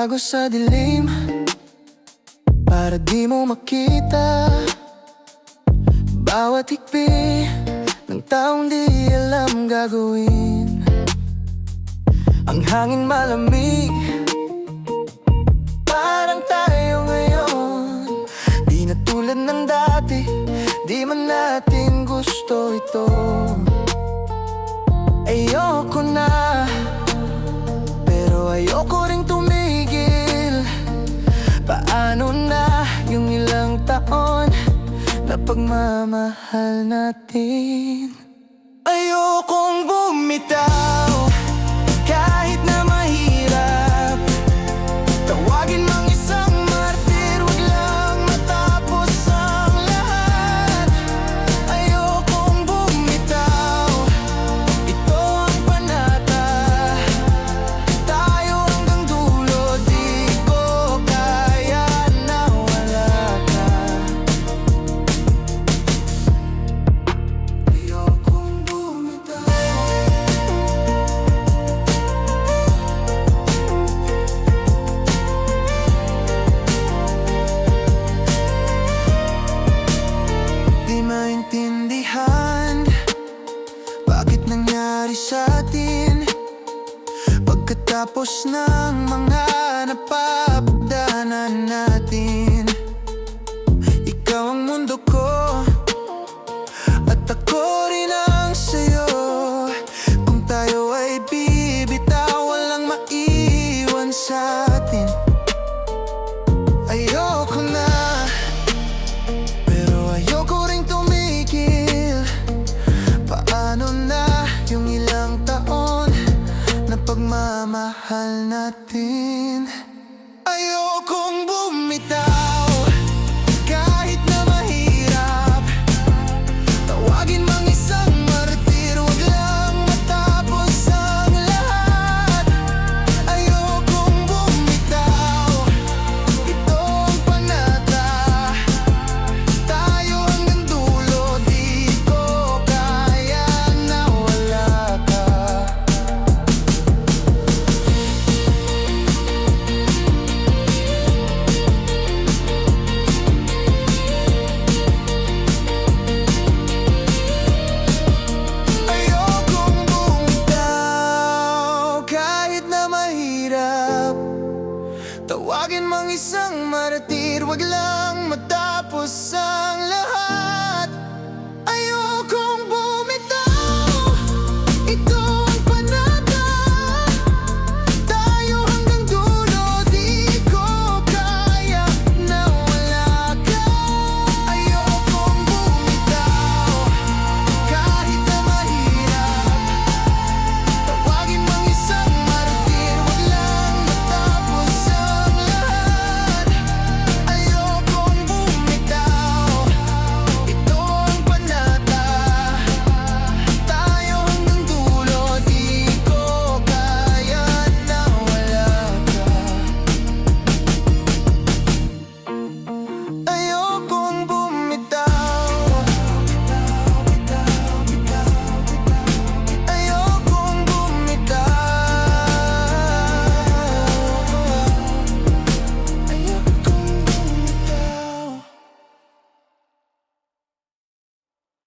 Nagtatago sa dilim para di mo makita bawat hikbi ng taong di alam gagawin. Ang hangin malamig, parang tayo ngayon. Di na tulad ng dati, di man natin gusto ito. Ayoko na, pero ayoko ring tumigil. Paano na yung ilang taon na pagmamahal natin? Ayokong bumitaw kahit na mahirap. Tawagin mang isang martir, wag lang matapos ang lahat. Ayokong bumitaw, ito ang panata. Tayo hanggang dulo, di ko kaya na wala ka. Ayokong bumitaw. Di maintindihan bakit nangyari sa atin pagkatapos ng mga napapagdaanan natin. Ikaw ang mundo ko at ako rin ang sayo. Kung tayo ay bibitaw, walang maiwan sa atin. Ayoko na, pero ayoko ring tumigil. Paano na yung ilang taon na pagmamahal natin? Ayokong bumitaw kahit na mahirap. Tawagin mang isang martir, wag lang matapos ang lahat. Ayokong bumitaw, ito ang panata. Tayo hanggang dulo, di ko kaya na wala ka. Ayokong bumitaw kahit na mahirap. Tawagin mang isang martir, wag lang matapos ang lahat.